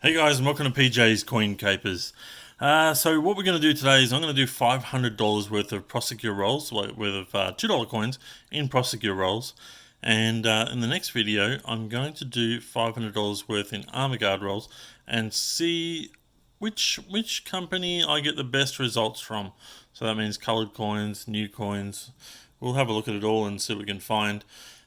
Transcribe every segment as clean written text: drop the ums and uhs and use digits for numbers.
Hey guys, and welcome to PJ's Coin Capers. So what we're going to do today is I'm going to do $500 worth of Prosecure rolls, worth of $2 coins in Prosecure rolls. And in the next video, I'm going to do $500 worth in Armor Guard rolls and see which company I get the best results from. So that means colored coins, new coins. We'll have a look at it all and see what we can find.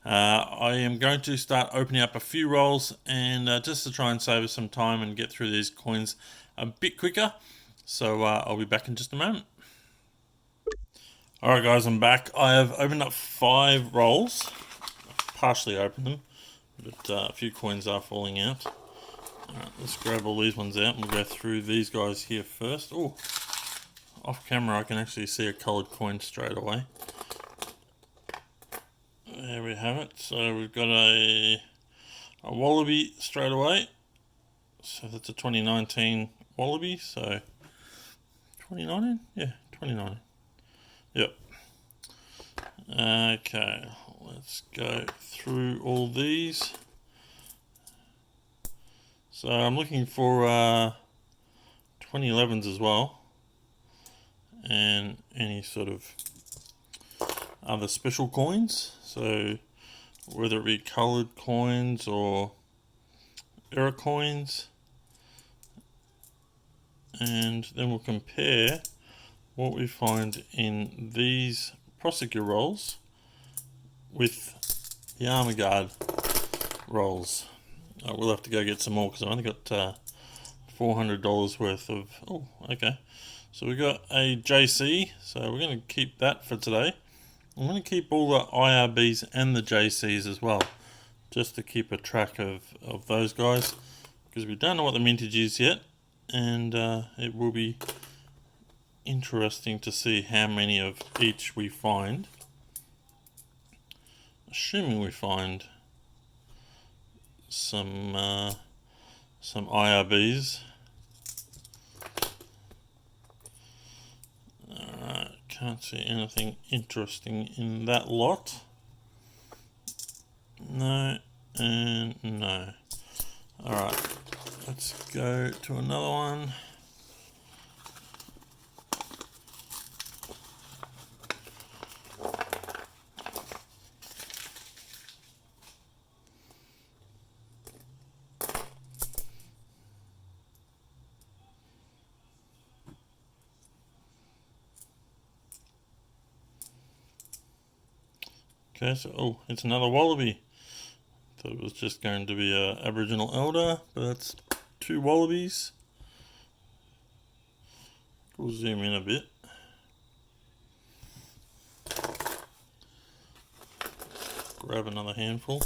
I am going to start opening up a few rolls and just to try and save us some time and get through these coins a bit quicker. So I'll be back in just a moment. Alright guys, I'm back. I have opened up 5 rolls. Partially opened them, but a few coins are falling out. Alright, let's grab all these ones out and we'll go through these guys here first. Oh, off camera I can actually see a coloured coin straight away. There we have it. So we've got a Wallaby straight away. So that's a 2019 Wallaby. So 2019? Yeah, 2019. Yep. Okay, let's go through all these. So I'm looking for 2011s as well. And any sort of other special coins. So whether it be coloured coins or error coins, and then we'll compare what we find in these Prosecure rolls with the Armor Guard rolls. We'll have to go get some more because I've only got $400 worth of. Oh, okay. So we got a JC, so we're going to keep that for today. I'm going to keep all the IRBs and the JCs as well, just to keep a track of those guys, because we don't know what the mintage is yet, and it will be interesting to see how many of each we find. Assuming we find some IRBs. Alright, can't see anything interesting in that lot. No, and no. Alright, let's go to another one. Okay, so it's another Wallaby. Thought it was just going to be a Aboriginal Elder, but that's 2 Wallabies. We'll zoom in a bit. Grab another handful.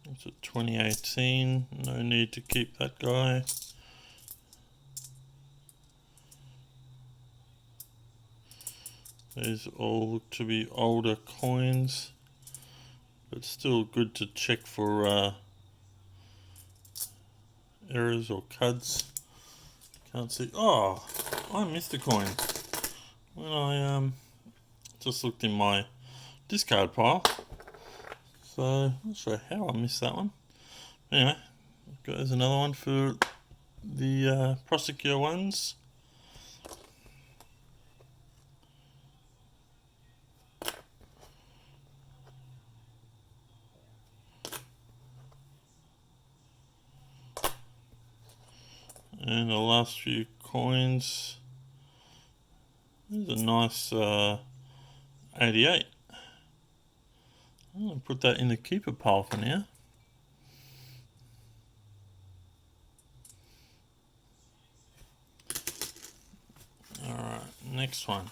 It's a 2018. No need to keep that guy. These all look to be older coins, but still good to check for errors or cuds. Can't see. Oh, I missed a coin when I just looked in my discard pile. So not sure how I missed that one. Anyway, there's another one for the Prosecure ones. And the last few coins. There's a nice 88. I'll put that in the keeper pile for now. Alright, next one.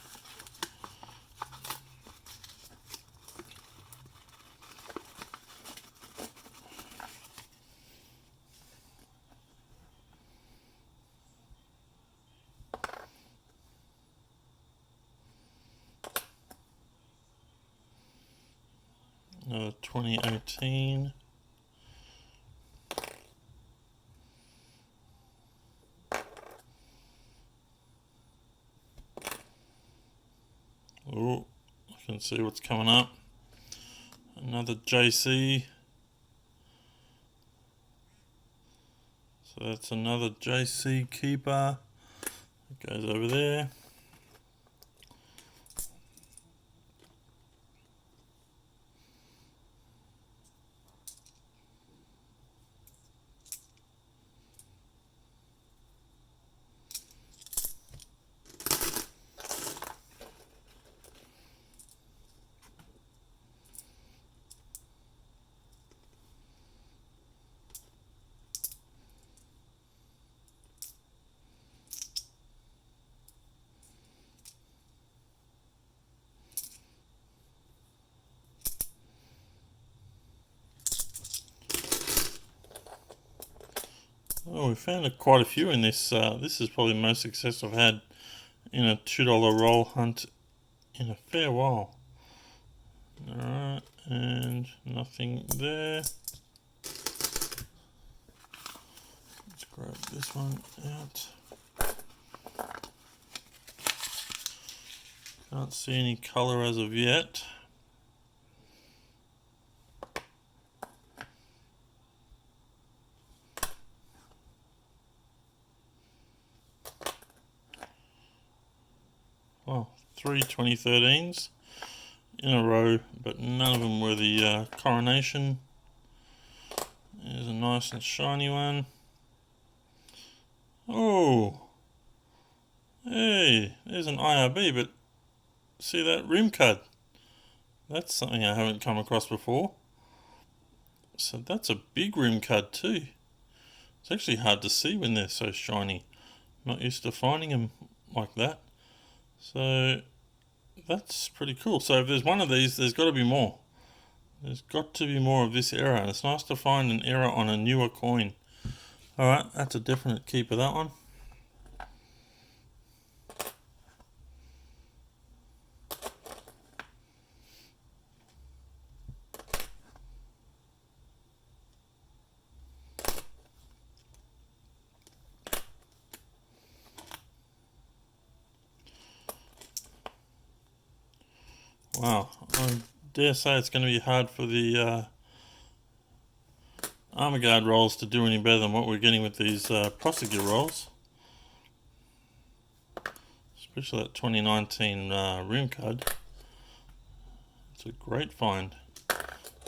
Another 2018. Oh, I can see what's coming up. Another JC. So that's another JC keeper. It goes over there. Oh, we found quite a few in this. This is probably the most success I've had in a $2 roll hunt in a fair while. Alright, and nothing there. Let's grab this one out. Can't see any colour as of yet. Well, 3 2013s in a row, but none of them were the coronation. There's a nice and shiny one. Oh, hey, there's an IRB, but see that rim card? That's something I haven't come across before. So that's a big rim card too. It's actually hard to see when they're so shiny. Not used to finding them like that. So that's pretty cool. So if there's one of these, there's got to be more. There's got to be more of this error. And it's nice to find an error on a newer coin. Alright, that's a definite keeper, that one. Wow, I dare say it's going to be hard for the armor guard rolls to do any better than what we're getting with these prosecutor rolls. Especially that 2019 rim card. It's a great find.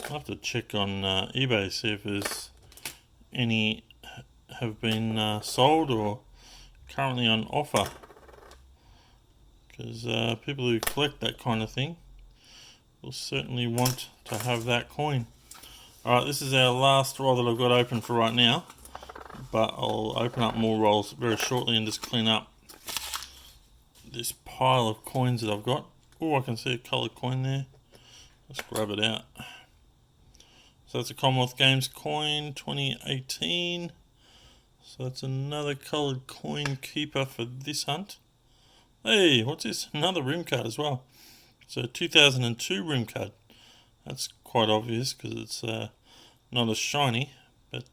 I'll have to check on eBay, see if there's any have been sold or currently on offer. Because people who collect that kind of thing will certainly want to have that coin. Alright, this is our last roll that I've got open for right now, but I'll open up more rolls very shortly and just clean up this pile of coins that I've got. Oh, I can see a coloured coin there. Let's grab it out. So that's a Commonwealth Games coin 2018. So that's another coloured coin keeper for this hunt. Hey, what's this? Another rim card as well. So 2002 rim card. That's quite obvious because it's not as shiny, but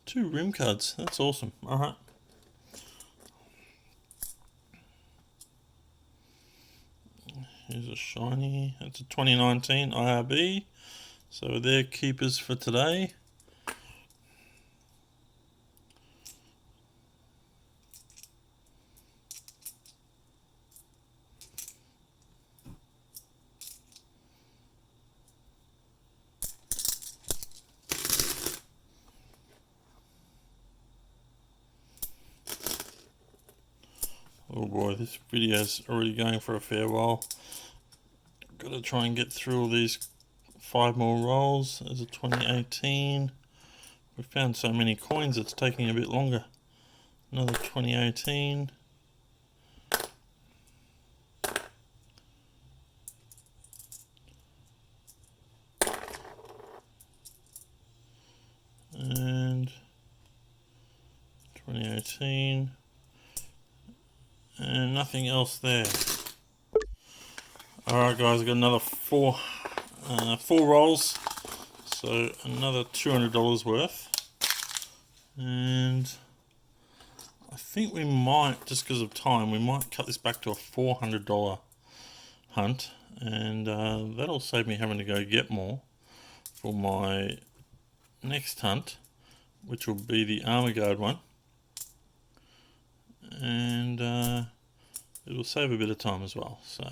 2 rim cards. That's awesome. Alright. Here's a shiny. That's a 2019 IRB. So they're keepers for today. Oh boy, this video's already going for a fair while. Got to try and get through all these 5 more rolls. There's a 2018. We found so many coins it's taking a bit longer. Another 2018. And 2018. And nothing else there. Alright guys, I've got another four rolls. So another $200 worth. And I think we might, just because of time, we might cut this back to a $400 hunt. and that'll save me having to go get more for my next hunt, which will be the armor guard one, and it will save a bit of time as well. So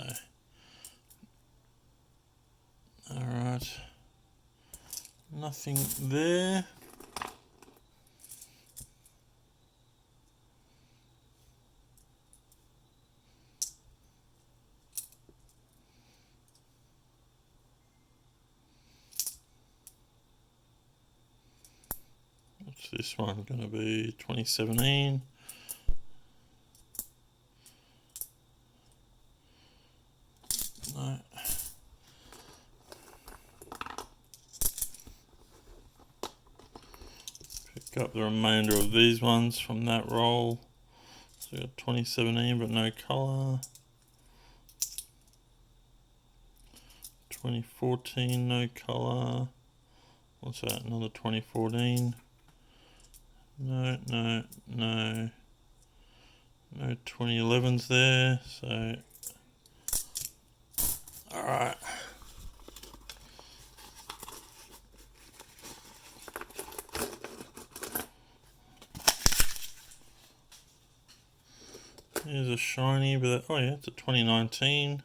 alright, nothing there. What's this one going to be? 2017. No. Pick up the remainder of these ones from that roll. So we got 2017 but no colour. 2014 no colour. What's that? Another 2014. No 2011s there. So alright. Here's a shiny, but oh yeah, it's a 2019.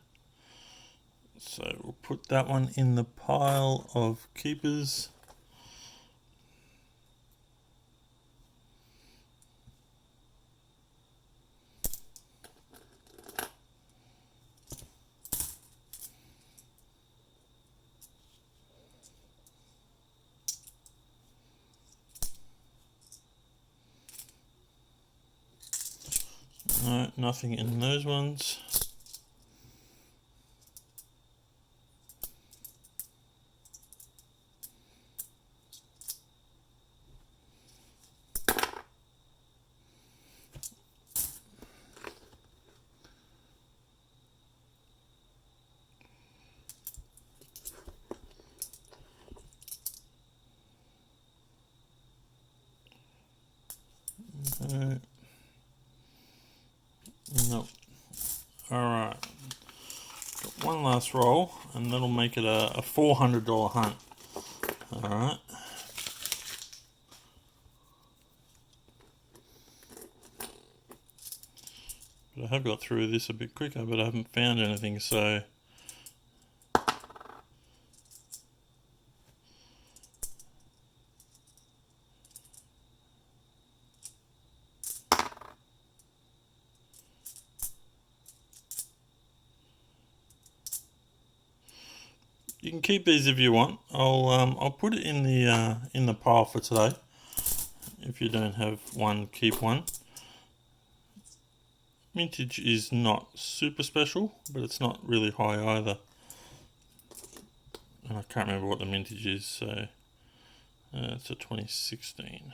So we'll put that one in the pile of keepers. No, nothing in those ones. No. Nope. Alright. Got one last roll and that'll make it a $400 hunt. Alright. But I have got through this a bit quicker, but I haven't found anything, so you can keep these if you want. I'll put it in the pile for today. If you don't have one, keep one. Mintage is not super special, but it's not really high either. And I can't remember what the mintage is, so it's a 2016.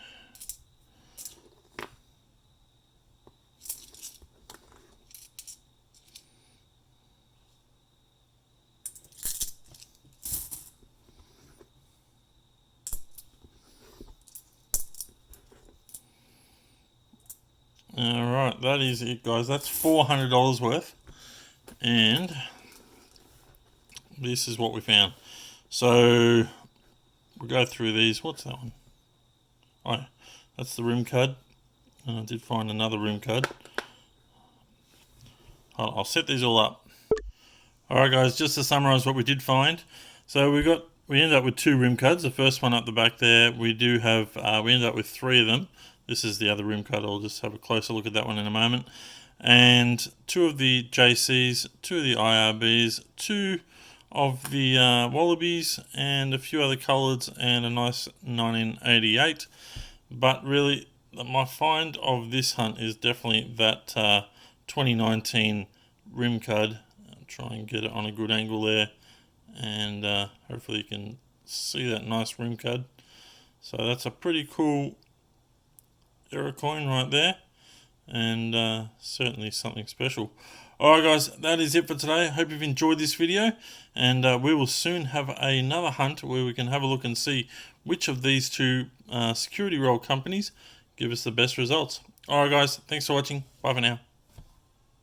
Alright, that is it, guys. That's $400 worth. And this is what we found. So we'll go through these. What's that one? Oh, yeah, that's the room card. And I did find another room card. I'll set these all up. Alright, guys, just to summarize what we did find. So we ended up with 2 room cards. The first one up the back there, we ended up with 3 of them. This is the other room card. I'll just have a closer look at that one in a moment. And 2 of the JCs, 2 of the IRBs, 2 of the Wallabies, and a few other colours, and a nice 1988. But really, my find of this hunt is definitely that 2019 rim card. I'll try and get it on a good angle there, and hopefully you can see that nice rim card. So that's a pretty cool error coin right there, and certainly something special. Alright, guys, that is it for today. I hope you've enjoyed this video, and we will soon have another hunt where we can have a look and see which of these 2 security roll companies give us the best results. Alright, guys, thanks for watching. Bye for now.